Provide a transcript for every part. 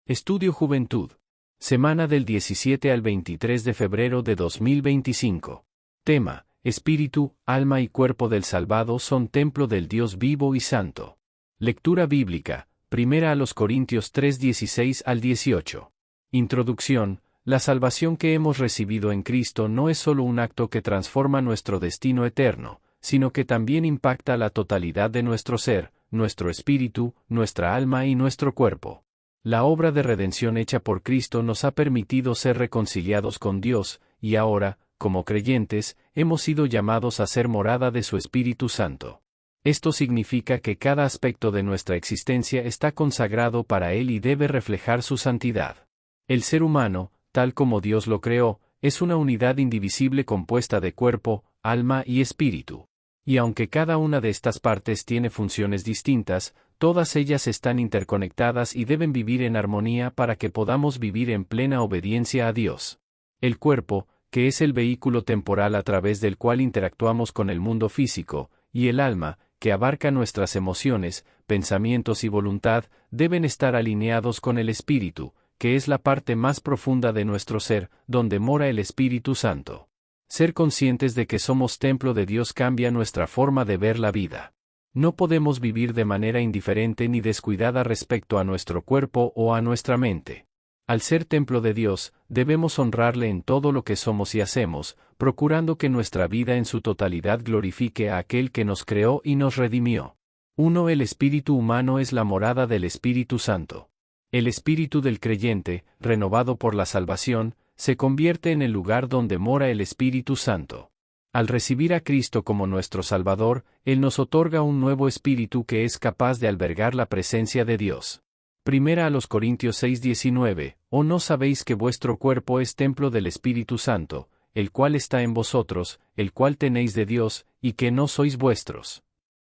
Estudio Juventud. Semana del 17 al 23 de febrero de 2025. Tema: Espíritu, alma y cuerpo del salvado son templo del Dios vivo y santo. Lectura bíblica, 1 a los Corintios 3, 16 al 18. Introducción: la salvación que hemos recibido en Cristo no es solo un acto que transforma nuestro destino eterno, sino que también impacta la totalidad de nuestro ser, nuestro espíritu, nuestra alma y nuestro cuerpo. La obra de redención hecha por Cristo nos ha permitido ser reconciliados con Dios, y ahora, como creyentes, hemos sido llamados a ser morada de su Espíritu Santo. Esto significa que cada aspecto de nuestra existencia está consagrado para Él y debe reflejar su santidad. El ser humano, tal como Dios lo creó, es una unidad indivisible compuesta de cuerpo, alma y espíritu. Y aunque cada una de estas partes tiene funciones distintas, todas ellas están interconectadas y deben vivir en armonía para que podamos vivir en plena obediencia a Dios. El cuerpo, que es el vehículo temporal a través del cual interactuamos con el mundo físico, y el alma, que abarca nuestras emociones, pensamientos y voluntad, deben estar alineados con el espíritu, que es la parte más profunda de nuestro ser, donde mora el Espíritu Santo. Ser conscientes de que somos templo de Dios cambia nuestra forma de ver la vida. No podemos vivir de manera indiferente ni descuidada respecto a nuestro cuerpo o a nuestra mente. Al ser templo de Dios, debemos honrarle en todo lo que somos y hacemos, procurando que nuestra vida en su totalidad glorifique a aquel que nos creó y nos redimió. 1. El espíritu humano es la morada del Espíritu Santo. El espíritu del creyente, renovado por la salvación, se convierte en el lugar donde mora el Espíritu Santo. Al recibir a Cristo como nuestro Salvador, Él nos otorga un nuevo espíritu que es capaz de albergar la presencia de Dios. 1 a los Corintios 6, 19, ¿O no sabéis que vuestro cuerpo es templo del Espíritu Santo, el cual está en vosotros, el cual tenéis de Dios, y que no sois vuestros?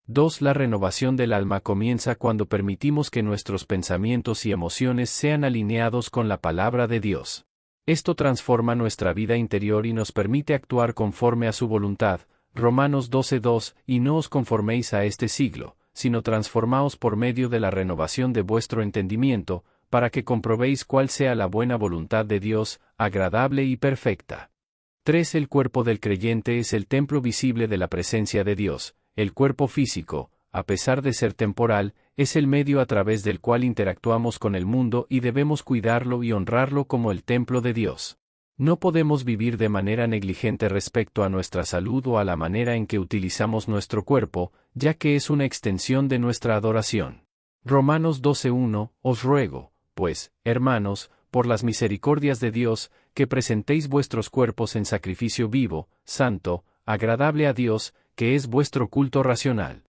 2. La renovación del alma comienza cuando permitimos que nuestros pensamientos y emociones sean alineados con la palabra de Dios. Esto transforma nuestra vida interior y nos permite actuar conforme a su voluntad. Romanos 12:2, y no os conforméis a este siglo, sino transformaos por medio de la renovación de vuestro entendimiento, para que comprobéis cuál sea la buena voluntad de Dios, agradable y perfecta. 3. El cuerpo del creyente es el templo visible de la presencia de Dios. El cuerpo físico, a pesar de ser temporal, es el medio a través del cual interactuamos con el mundo y debemos cuidarlo y honrarlo como el templo de Dios. No podemos vivir de manera negligente respecto a nuestra salud o a la manera en que utilizamos nuestro cuerpo, ya que es una extensión de nuestra adoración. Romanos 12:1, Os ruego, pues, hermanos, por las misericordias de Dios, que presentéis vuestros cuerpos en sacrificio vivo, santo, agradable a Dios, que es vuestro culto racional.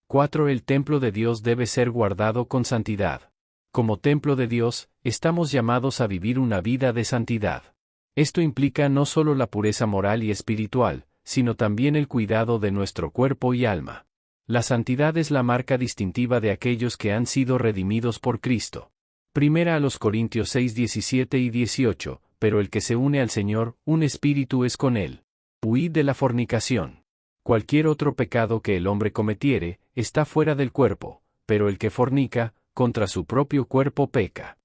4. El templo de Dios debe ser guardado con santidad. Como templo de Dios, estamos llamados a vivir una vida de santidad. Esto implica no solo la pureza moral y espiritual, sino también el cuidado de nuestro cuerpo y alma. La santidad es la marca distintiva de aquellos que han sido redimidos por Cristo. 1 a los Corintios 6, 17 y 18, pero el que se une al Señor, un espíritu es con él. Huid de la fornicación. Cualquier otro pecado que el hombre cometiere, está fuera del cuerpo, pero el que fornica, contra su propio cuerpo peca.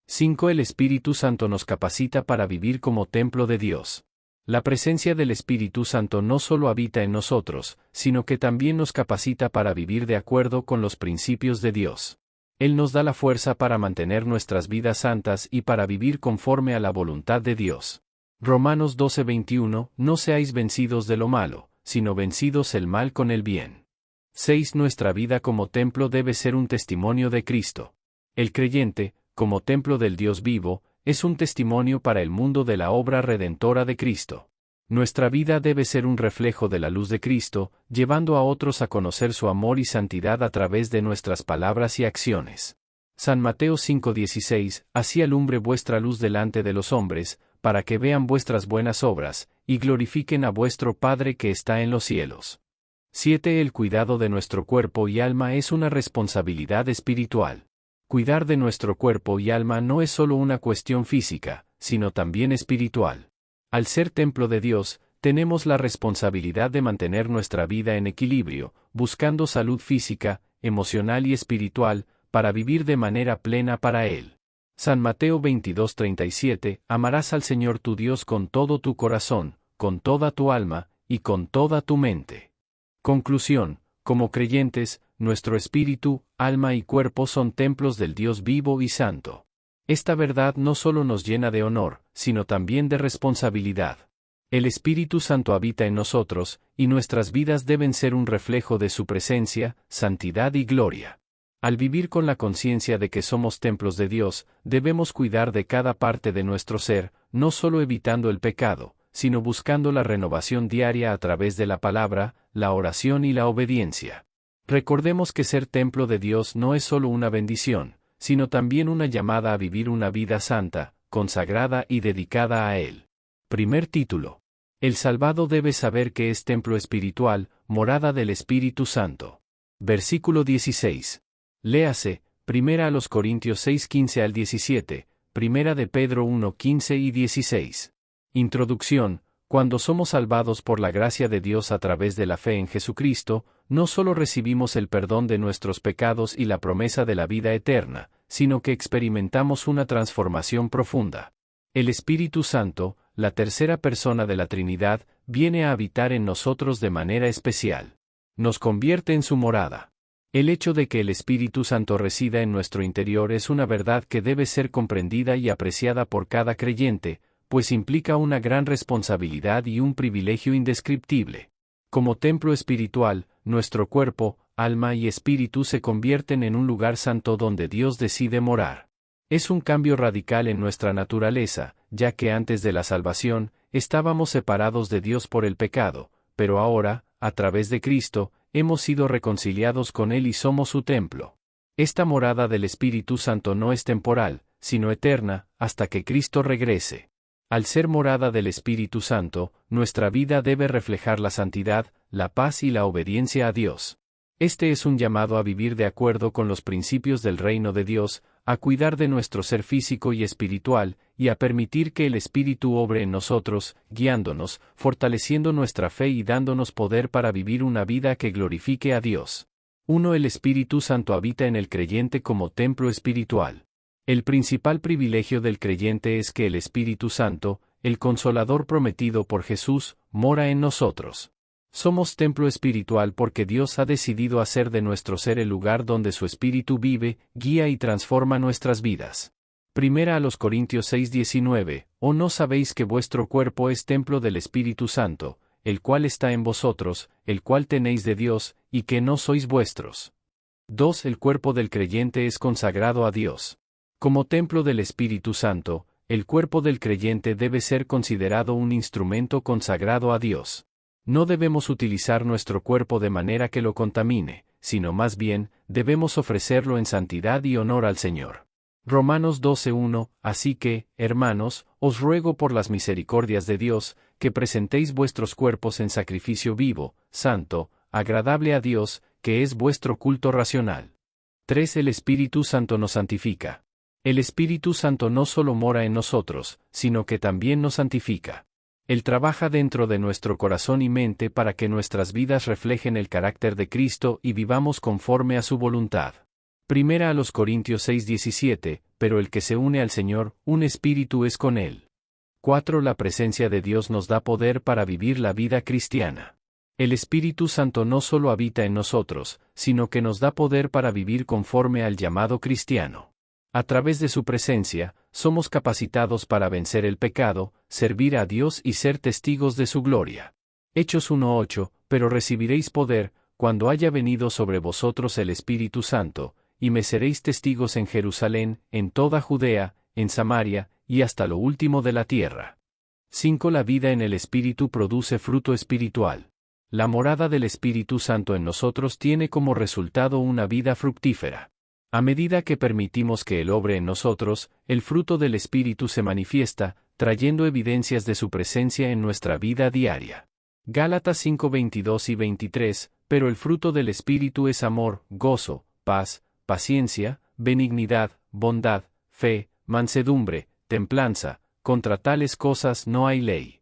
5. El Espíritu Santo nos capacita para vivir como templo de Dios. La presencia del Espíritu Santo no solo habita en nosotros, sino que también nos capacita para vivir de acuerdo con los principios de Dios. Él nos da la fuerza para mantener nuestras vidas santas y para vivir conforme a la voluntad de Dios. Romanos 12:21, No seáis vencidos de lo malo, sino vencidos el mal con el bien. 6. Nuestra vida como templo debe ser un testimonio de Cristo. El creyente, como templo del Dios vivo, es un testimonio para el mundo de la obra redentora de Cristo. Nuestra vida debe ser un reflejo de la luz de Cristo, llevando a otros a conocer su amor y santidad a través de nuestras palabras y acciones. San Mateo 5:16, Así alumbre vuestra luz delante de los hombres, para que vean vuestras buenas obras, y glorifiquen a vuestro Padre que está en los cielos. 7. El cuidado de nuestro cuerpo y alma es una responsabilidad espiritual. Cuidar de nuestro cuerpo y alma no es solo una cuestión física, sino también espiritual. Al ser templo de Dios, tenemos la responsabilidad de mantener nuestra vida en equilibrio, buscando salud física, emocional y espiritual, para vivir de manera plena para Él. San Mateo 22:37, amarás al Señor tu Dios con todo tu corazón, con toda tu alma, y con toda tu mente. Conclusión, como creyentes, nuestro espíritu, alma y cuerpo son templos del Dios vivo y santo. Esta verdad no solo nos llena de honor, sino también de responsabilidad. El Espíritu Santo habita en nosotros, y nuestras vidas deben ser un reflejo de su presencia, santidad y gloria. Al vivir con la conciencia de que somos templos de Dios, debemos cuidar de cada parte de nuestro ser, no solo evitando el pecado, sino buscando la renovación diaria a través de la palabra, la oración y la obediencia. Recordemos que ser templo de Dios no es solo una bendición, sino también una llamada a vivir una vida santa, consagrada y dedicada a Él. Primer título. El salvado debe saber que es templo espiritual, morada del Espíritu Santo. Versículo 16. Léase, 1 Corintios 6:15 al 17, 1 de Pedro 1:15 y 16. Introducción. Cuando somos salvados por la gracia de Dios a través de la fe en Jesucristo, no solo recibimos el perdón de nuestros pecados y la promesa de la vida eterna, sino que experimentamos una transformación profunda. El Espíritu Santo, la tercera persona de la Trinidad, viene a habitar en nosotros de manera especial. Nos convierte en su morada. El hecho de que el Espíritu Santo resida en nuestro interior es una verdad que debe ser comprendida y apreciada por cada creyente, pues implica una gran responsabilidad y un privilegio indescriptible. Como templo espiritual, nuestro cuerpo, alma y espíritu se convierten en un lugar santo donde Dios decide morar. Es un cambio radical en nuestra naturaleza, ya que antes de la salvación, estábamos separados de Dios por el pecado, pero ahora, a través de Cristo, hemos sido reconciliados con Él y somos su templo. Esta morada del Espíritu Santo no es temporal, sino eterna, hasta que Cristo regrese. Al ser morada del Espíritu Santo, nuestra vida debe reflejar la santidad, la paz y la obediencia a Dios. Este es un llamado a vivir de acuerdo con los principios del reino de Dios, a cuidar de nuestro ser físico y espiritual, y a permitir que el Espíritu obre en nosotros, guiándonos, fortaleciendo nuestra fe y dándonos poder para vivir una vida que glorifique a Dios. 1. El Espíritu Santo habita en el creyente como templo espiritual. El principal privilegio del creyente es que el Espíritu Santo, el Consolador prometido por Jesús, mora en nosotros. Somos templo espiritual porque Dios ha decidido hacer de nuestro ser el lugar donde su Espíritu vive, guía y transforma nuestras vidas. 1 Corintios 6:19, ¿O no sabéis que vuestro cuerpo es templo del Espíritu Santo, el cual está en vosotros, el cual tenéis de Dios, y que no sois vuestros? 2. El cuerpo del creyente es consagrado a Dios. Como templo del Espíritu Santo, el cuerpo del creyente debe ser considerado un instrumento consagrado a Dios. No debemos utilizar nuestro cuerpo de manera que lo contamine, sino más bien, debemos ofrecerlo en santidad y honor al Señor. Romanos 12:1, Así que, hermanos, os ruego por las misericordias de Dios, que presentéis vuestros cuerpos en sacrificio vivo, santo, agradable a Dios, que es vuestro culto racional. 3. El Espíritu Santo nos santifica. El Espíritu Santo no solo mora en nosotros, sino que también nos santifica. Él trabaja dentro de nuestro corazón y mente para que nuestras vidas reflejen el carácter de Cristo y vivamos conforme a su voluntad. 1 Corintios 6:17, pero el que se une al Señor, un espíritu es con Él. 4. La presencia de Dios nos da poder para vivir la vida cristiana. El Espíritu Santo no solo habita en nosotros, sino que nos da poder para vivir conforme al llamado cristiano. A través de su presencia, somos capacitados para vencer el pecado, servir a Dios y ser testigos de su gloria. Hechos 1:8, pero recibiréis poder, cuando haya venido sobre vosotros el Espíritu Santo, y me seréis testigos en Jerusalén, en toda Judea, en Samaria, y hasta lo último de la tierra. 5. La vida en el Espíritu produce fruto espiritual. La morada del Espíritu Santo en nosotros tiene como resultado una vida fructífera. A medida que permitimos que Él obre en nosotros, el fruto del Espíritu se manifiesta, trayendo evidencias de su presencia en nuestra vida diaria. Gálatas 5:22 y 23, pero el fruto del Espíritu es amor, gozo, paz, paciencia, benignidad, bondad, fe, mansedumbre, templanza, contra tales cosas no hay ley.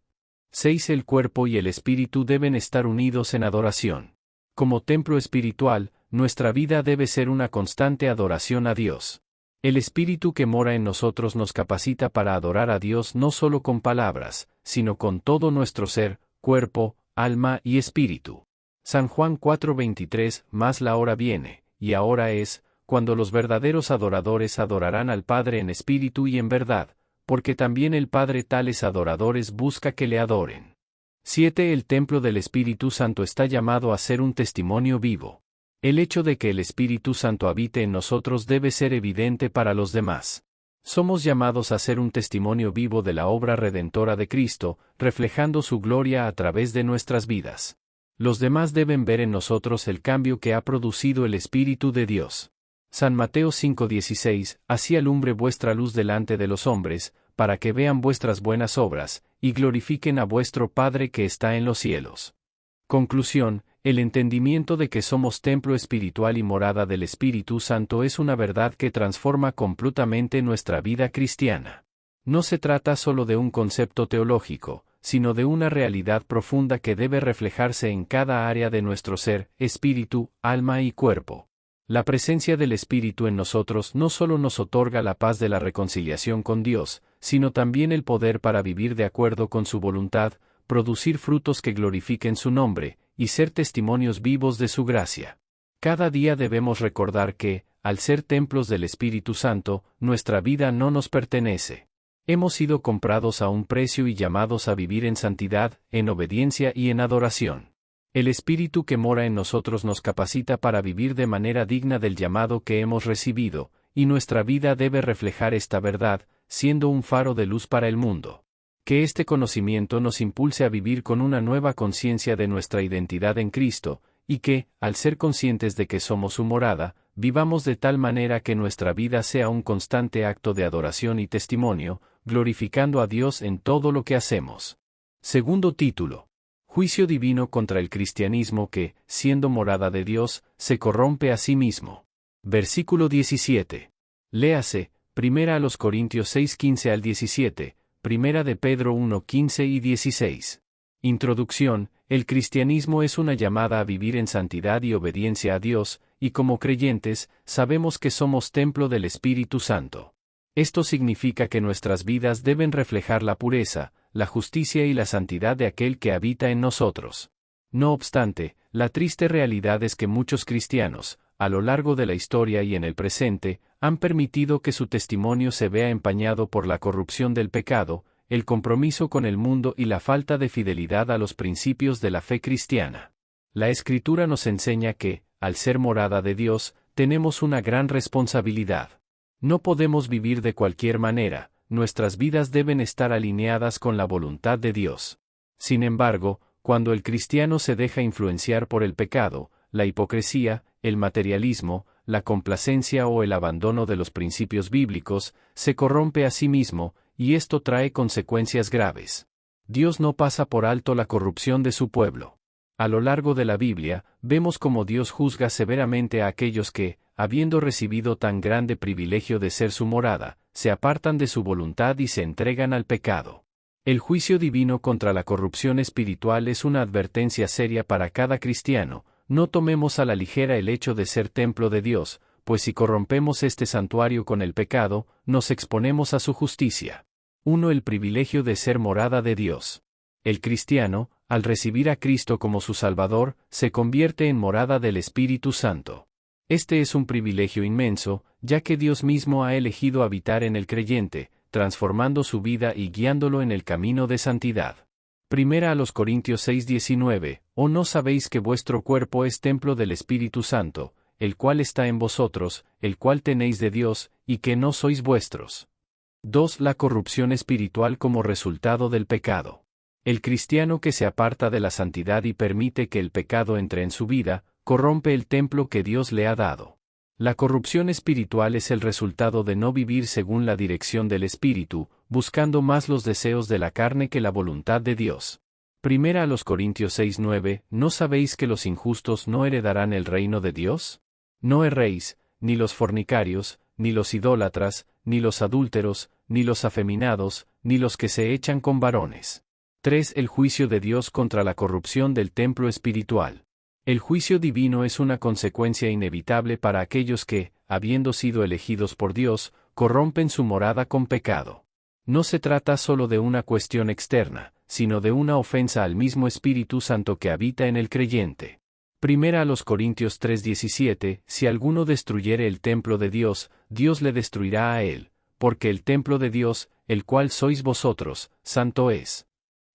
6. El cuerpo y el espíritu deben estar unidos en adoración. Como templo espiritual, nuestra vida debe ser una constante adoración a Dios. El Espíritu que mora en nosotros nos capacita para adorar a Dios no solo con palabras, sino con todo nuestro ser, cuerpo, alma y espíritu. San Juan 4:23, mas la hora viene, y ahora es, cuando los verdaderos adoradores adorarán al Padre en espíritu y en verdad, porque también el Padre tales adoradores busca que le adoren. 7. El templo del Espíritu Santo está llamado a ser un testimonio vivo. El hecho de que el Espíritu Santo habite en nosotros debe ser evidente para los demás. Somos llamados a ser un testimonio vivo de la obra redentora de Cristo, reflejando su gloria a través de nuestras vidas. Los demás deben ver en nosotros el cambio que ha producido el Espíritu de Dios. San Mateo 5:16, así alumbre vuestra luz delante de los hombres, para que vean vuestras buenas obras, y glorifiquen a vuestro Padre que está en los cielos. Conclusión, el entendimiento de que somos templo espiritual y morada del Espíritu Santo es una verdad que transforma completamente nuestra vida cristiana. No se trata solo de un concepto teológico, sino de una realidad profunda que debe reflejarse en cada área de nuestro ser, espíritu, alma y cuerpo. La presencia del Espíritu en nosotros no solo nos otorga la paz de la reconciliación con Dios, sino también el poder para vivir de acuerdo con su voluntad, producir frutos que glorifiquen su nombre, y ser testimonios vivos de su gracia. Cada día debemos recordar que, al ser templos del Espíritu Santo, nuestra vida no nos pertenece. Hemos sido comprados a un precio y llamados a vivir en santidad, en obediencia y en adoración. El Espíritu que mora en nosotros nos capacita para vivir de manera digna del llamado que hemos recibido, y nuestra vida debe reflejar esta verdad, siendo un faro de luz para el mundo. Que este conocimiento nos impulse a vivir con una nueva conciencia de nuestra identidad en Cristo, y que, al ser conscientes de que somos su morada, vivamos de tal manera que nuestra vida sea un constante acto de adoración y testimonio, glorificando a Dios en todo lo que hacemos. Segundo título. Juicio divino contra el cristianismo que, siendo morada de Dios, se corrompe a sí mismo. Versículo 17. Léase, 1 Corintios 6:15 al 17, 1 de Pedro 1:15 y 16. Introducción, el cristianismo es una llamada a vivir en santidad y obediencia a Dios, y como creyentes, sabemos que somos templo del Espíritu Santo. Esto significa que nuestras vidas deben reflejar la pureza, la justicia y la santidad de aquel que habita en nosotros. No obstante, la triste realidad es que muchos cristianos, a lo largo de la historia y en el presente, han permitido que su testimonio se vea empañado por la corrupción del pecado, el compromiso con el mundo y la falta de fidelidad a los principios de la fe cristiana. La Escritura nos enseña que, al ser morada de Dios, tenemos una gran responsabilidad. No podemos vivir de cualquier manera, nuestras vidas deben estar alineadas con la voluntad de Dios. Sin embargo, cuando el cristiano se deja influenciar por el pecado, la hipocresía, el materialismo, la complacencia o el abandono de los principios bíblicos, se corrompe a sí mismo, y esto trae consecuencias graves. Dios no pasa por alto la corrupción de su pueblo. A lo largo de la Biblia, vemos cómo Dios juzga severamente a aquellos que, habiendo recibido tan grande privilegio de ser su morada, se apartan de su voluntad y se entregan al pecado. El juicio divino contra la corrupción espiritual es una advertencia seria para cada cristiano. No tomemos a la ligera el hecho de ser templo de Dios, pues si corrompemos este santuario con el pecado, nos exponemos a su justicia. 1. El privilegio de ser morada de Dios. El cristiano, al recibir a Cristo como su Salvador, se convierte en morada del Espíritu Santo. Este es un privilegio inmenso, ya que Dios mismo ha elegido habitar en el creyente, transformando su vida y guiándolo en el camino de santidad. 1 Corintios 6:19, ¿O no sabéis que vuestro cuerpo es templo del Espíritu Santo, el cual está en vosotros, el cual tenéis de Dios, y que no sois vuestros? 2. La corrupción espiritual como resultado del pecado. El cristiano que se aparta de la santidad y permite que el pecado entre en su vida, corrompe el templo que Dios le ha dado. La corrupción espiritual es el resultado de no vivir según la dirección del Espíritu, buscando más los deseos de la carne que la voluntad de Dios. 1 Corintios 6:9, ¿no sabéis que los injustos no heredarán el reino de Dios? No erréis, ni los fornicarios, ni los idólatras, ni los adúlteros, ni los afeminados, ni los que se echan con varones. 3. El juicio de Dios contra la corrupción del templo espiritual. El juicio divino es una consecuencia inevitable para aquellos que, habiendo sido elegidos por Dios, corrompen su morada con pecado. No se trata solo de una cuestión externa, sino de una ofensa al mismo Espíritu Santo que habita en el creyente. Primera a los Corintios 3:17, si alguno destruyere el templo de Dios, Dios le destruirá a él, porque el templo de Dios, el cual sois vosotros, santo es.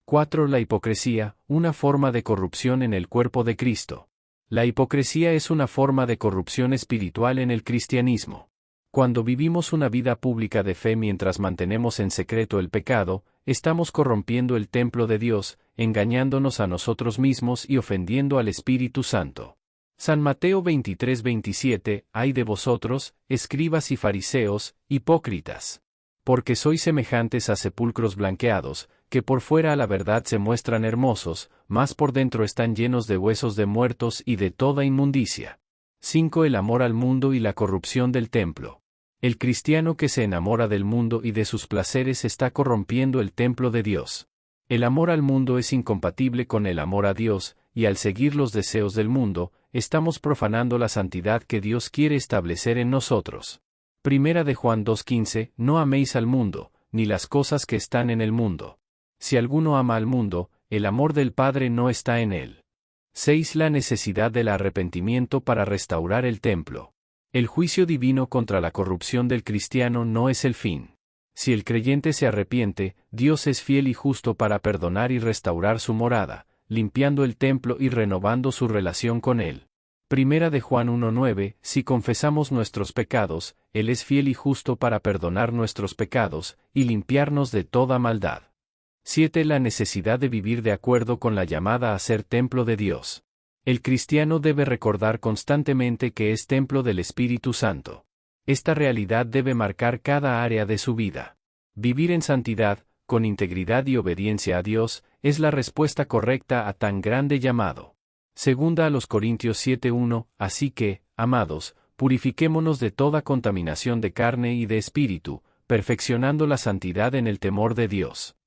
4. La hipocresía, una forma de corrupción en el cuerpo de Cristo. La hipocresía es una forma de corrupción espiritual en el cristianismo. Cuando vivimos una vida pública de fe mientras mantenemos en secreto el pecado, estamos corrompiendo el templo de Dios, engañándonos a nosotros mismos y ofendiendo al Espíritu Santo. San Mateo 23:27, ay de vosotros, escribas y fariseos, hipócritas. Porque sois semejantes a sepulcros blanqueados, que por fuera a la verdad se muestran hermosos, mas por dentro están llenos de huesos de muertos y de toda inmundicia. 5. El amor al mundo y la corrupción del templo. El cristiano que se enamora del mundo y de sus placeres está corrompiendo el templo de Dios. El amor al mundo es incompatible con el amor a Dios, y al seguir los deseos del mundo, estamos profanando la santidad que Dios quiere establecer en nosotros. Primera de Juan 2:15, no améis al mundo, ni las cosas que están en el mundo. Si alguno ama al mundo, el amor del Padre no está en él. 6. La necesidad del arrepentimiento para restaurar el templo. El juicio divino contra la corrupción del cristiano no es el fin. Si el creyente se arrepiente, Dios es fiel y justo para perdonar y restaurar su morada, limpiando el templo y renovando su relación con él. Primera de Juan 1:9, si confesamos nuestros pecados, Él es fiel y justo para perdonar nuestros pecados, y limpiarnos de toda maldad. 7. La necesidad de vivir de acuerdo con la llamada a ser templo de Dios. El cristiano debe recordar constantemente que es templo del Espíritu Santo. Esta realidad debe marcar cada área de su vida. Vivir en santidad, con integridad y obediencia a Dios, es la respuesta correcta a tan grande llamado. Segunda a los Corintios 7:1, así que, amados, purifiquémonos de toda contaminación de carne y de espíritu, perfeccionando la santidad en el temor de Dios.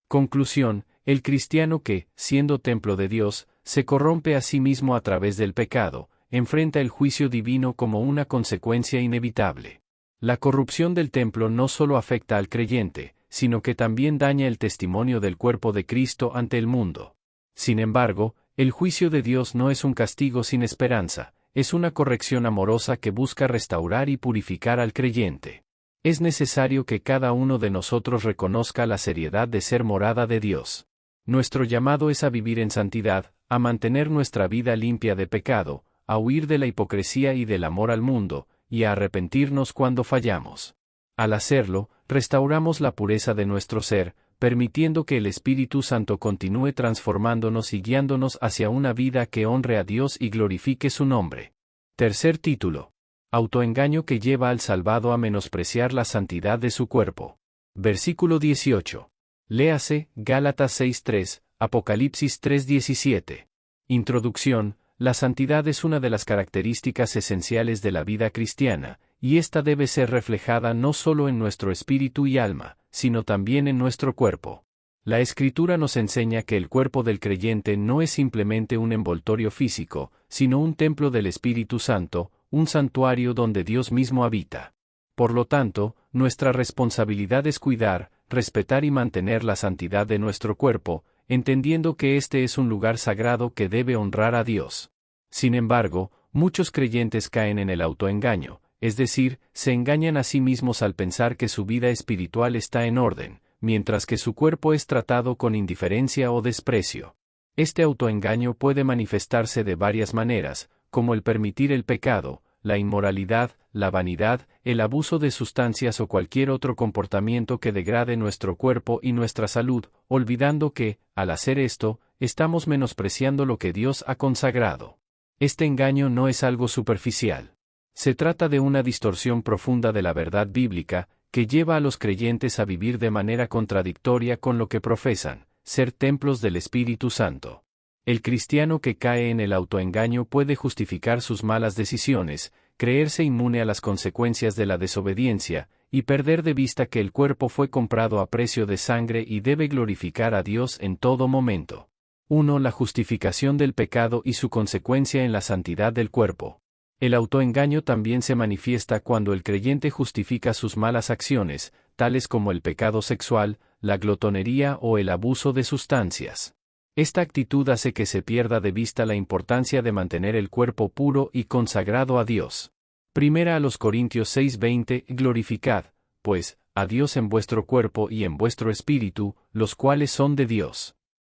Conclusión, el cristiano que, siendo templo de Dios, se corrompe a sí mismo a través del pecado, enfrenta el juicio divino como una consecuencia inevitable. La corrupción del templo no solo afecta al creyente, sino que también daña el testimonio del cuerpo de Cristo ante el mundo. Sin embargo, el juicio de Dios no es un castigo sin esperanza, es una corrección amorosa que busca restaurar y purificar al creyente. Es necesario que cada uno de nosotros reconozca la seriedad de ser morada de Dios. Nuestro llamado es a vivir en santidad, a mantener nuestra vida limpia de pecado, a huir de la hipocresía y del amor al mundo, y a arrepentirnos cuando fallamos. Al hacerlo, restauramos la pureza de nuestro ser, permitiendo que el Espíritu Santo continúe transformándonos y guiándonos hacia una vida que honre a Dios y glorifique su nombre. Tercer título. Autoengaño que lleva al salvado a menospreciar la santidad de su cuerpo. Versículo 18. Léase, Gálatas 6:3, Apocalipsis 3:17. Introducción. La santidad es una de las características esenciales de la vida cristiana, y esta debe ser reflejada no solo en nuestro espíritu y alma, sino también en nuestro cuerpo. La Escritura nos enseña que el cuerpo del creyente no es simplemente un envoltorio físico, sino un templo del Espíritu Santo, un santuario donde Dios mismo habita. Por lo tanto, nuestra responsabilidad es cuidar, respetar y mantener la santidad de nuestro cuerpo, entendiendo que este es un lugar sagrado que debe honrar a Dios. Sin embargo, muchos creyentes caen en el autoengaño, es decir, se engañan a sí mismos al pensar que su vida espiritual está en orden, mientras que su cuerpo es tratado con indiferencia o desprecio. Este autoengaño puede manifestarse de varias maneras, como el permitir el pecado, la inmoralidad, la vanidad, el abuso de sustancias o cualquier otro comportamiento que degrade nuestro cuerpo y nuestra salud, olvidando que, al hacer esto, estamos menospreciando lo que Dios ha consagrado. Este engaño no es algo superficial. Se trata de una distorsión profunda de la verdad bíblica, que lleva a los creyentes a vivir de manera contradictoria con lo que profesan, ser templos del Espíritu Santo. El cristiano que cae en el autoengaño puede justificar sus malas decisiones, creerse inmune a las consecuencias de la desobediencia, y perder de vista que el cuerpo fue comprado a precio de sangre y debe glorificar a Dios en todo momento. 1. La justificación del pecado y su consecuencia en la santidad del cuerpo. El autoengaño también se manifiesta cuando el creyente justifica sus malas acciones, tales como el pecado sexual, la glotonería o el abuso de sustancias. Esta actitud hace que se pierda de vista la importancia de mantener el cuerpo puro y consagrado a Dios. Primera a los Corintios 6:20, glorificad, pues, a Dios en vuestro cuerpo y en vuestro espíritu, los cuales son de Dios.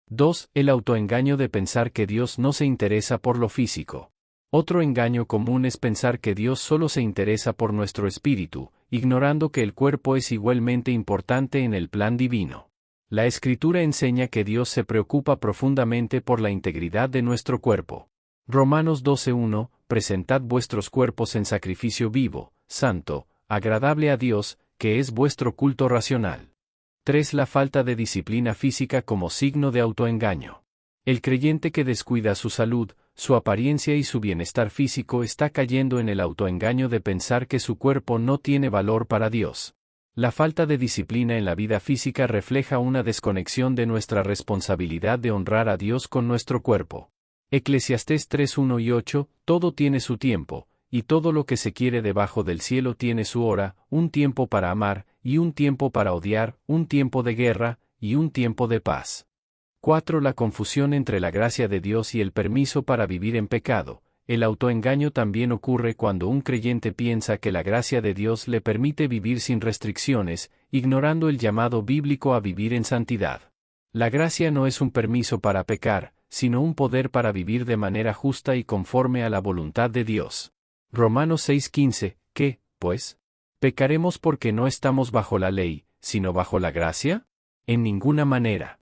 2. El autoengaño de pensar que Dios no se interesa por lo físico. Otro engaño común es pensar que Dios solo se interesa por nuestro espíritu, ignorando que el cuerpo es igualmente importante en el plan divino. La Escritura enseña que Dios se preocupa profundamente por la integridad de nuestro cuerpo. Romanos 12:1, presentad vuestros cuerpos en sacrificio vivo, santo, agradable a Dios, que es vuestro culto racional. 3. La falta de disciplina física como signo de autoengaño. El creyente que descuida su salud, su apariencia y su bienestar físico está cayendo en el autoengaño de pensar que su cuerpo no tiene valor para Dios. La falta de disciplina en la vida física refleja una desconexión de nuestra responsabilidad de honrar a Dios con nuestro cuerpo. Eclesiastés 3:1 y 8, todo tiene su tiempo, y todo lo que se quiere debajo del cielo tiene su hora, un tiempo para amar, y un tiempo para odiar, un tiempo de guerra, y un tiempo de paz. 4. La confusión entre la gracia de Dios y el permiso para vivir en pecado. El autoengaño también ocurre cuando un creyente piensa que la gracia de Dios le permite vivir sin restricciones, ignorando el llamado bíblico a vivir en santidad. La gracia no es un permiso para pecar, sino un poder para vivir de manera justa y conforme a la voluntad de Dios. Romanos 6:15, ¿qué, pues? ¿Pecaremos porque no estamos bajo la ley, sino bajo la gracia? En ninguna manera.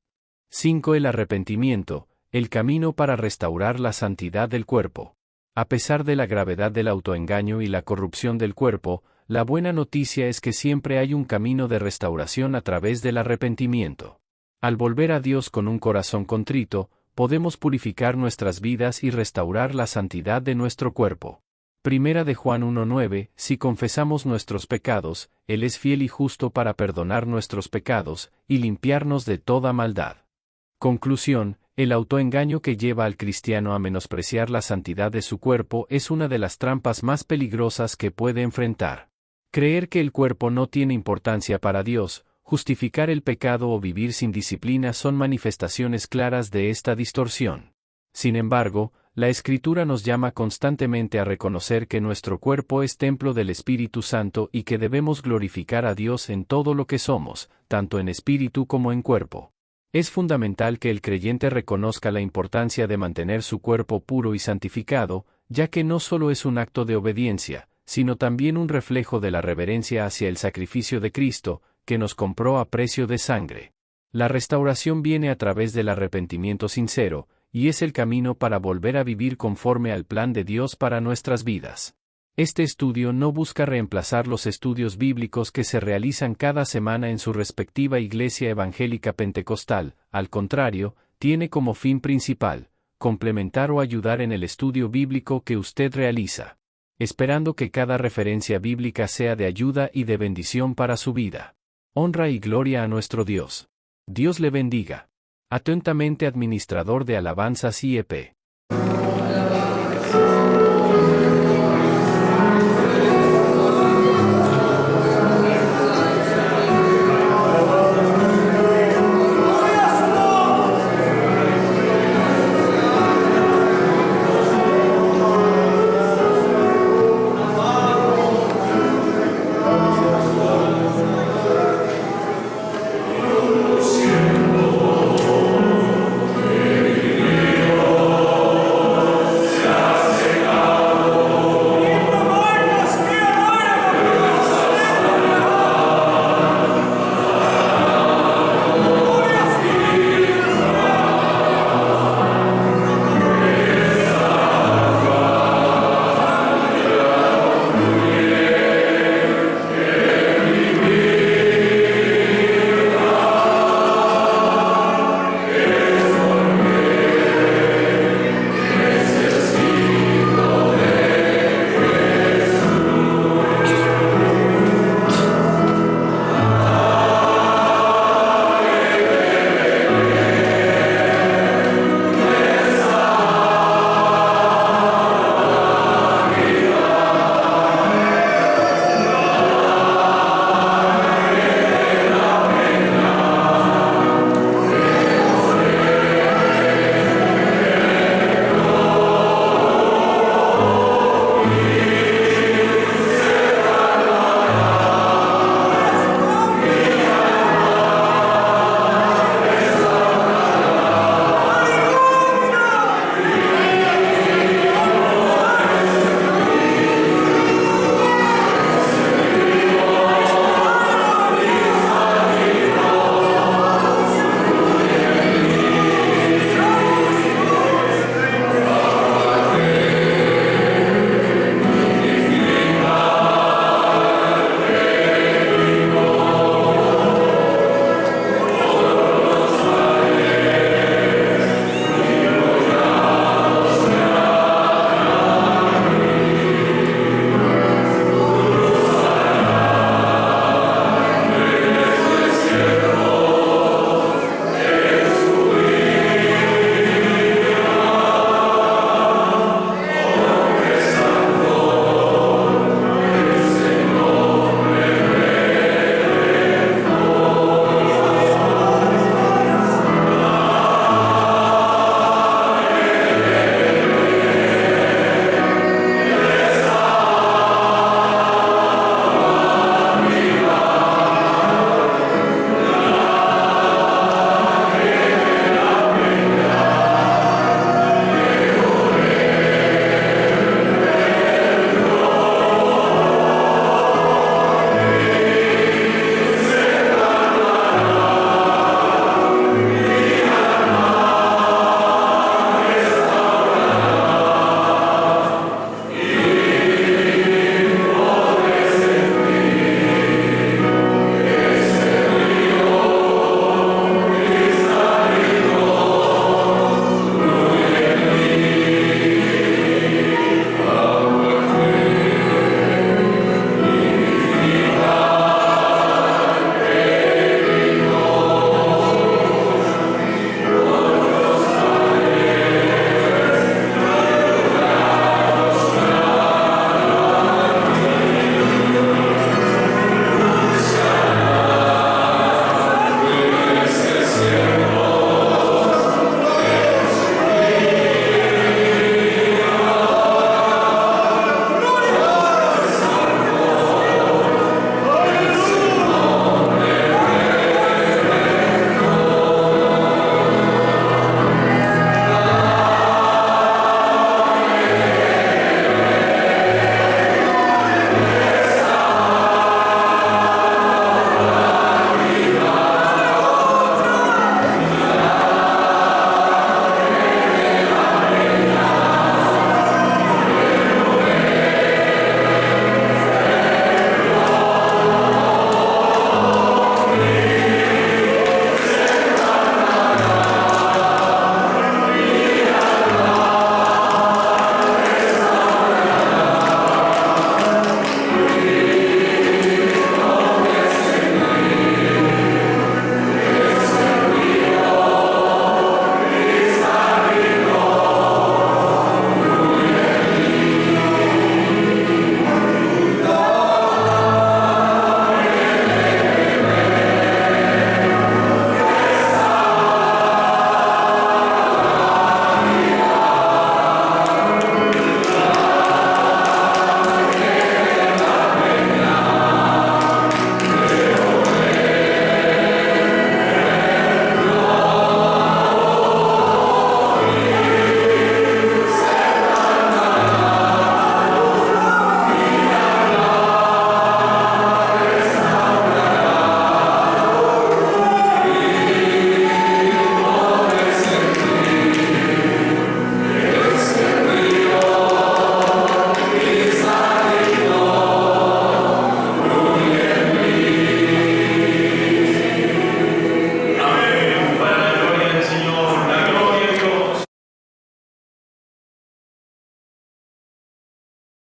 5. El arrepentimiento, el camino para restaurar la santidad del cuerpo. A pesar de la gravedad del autoengaño y la corrupción del cuerpo, la buena noticia es que siempre hay un camino de restauración a través del arrepentimiento. Al volver a Dios con un corazón contrito, podemos purificar nuestras vidas y restaurar la santidad de nuestro cuerpo. Primera de Juan 1:9, si confesamos nuestros pecados, Él es fiel y justo para perdonar nuestros pecados, y limpiarnos de toda maldad. Conclusión, el autoengaño que lleva al cristiano a menospreciar la santidad de su cuerpo es una de las trampas más peligrosas que puede enfrentar. Creer que el cuerpo no tiene importancia para Dios, justificar el pecado o vivir sin disciplina son manifestaciones claras de esta distorsión. Sin embargo, la Escritura nos llama constantemente a reconocer que nuestro cuerpo es templo del Espíritu Santo y que debemos glorificar a Dios en todo lo que somos, tanto en espíritu como en cuerpo. Es fundamental que el creyente reconozca la importancia de mantener su cuerpo puro y santificado, ya que no solo es un acto de obediencia, sino también un reflejo de la reverencia hacia el sacrificio de Cristo, que nos compró a precio de sangre. La restauración viene a través del arrepentimiento sincero, y es el camino para volver a vivir conforme al plan de Dios para nuestras vidas. Este estudio no busca reemplazar los estudios bíblicos que se realizan cada semana en su respectiva iglesia evangélica pentecostal, al contrario, tiene como fin principal, complementar o ayudar en el estudio bíblico que usted realiza, esperando que cada referencia bíblica sea de ayuda y de bendición para su vida. Honra y gloria a nuestro Dios. Dios le bendiga. Atentamente, administrador de alabanzas IEP.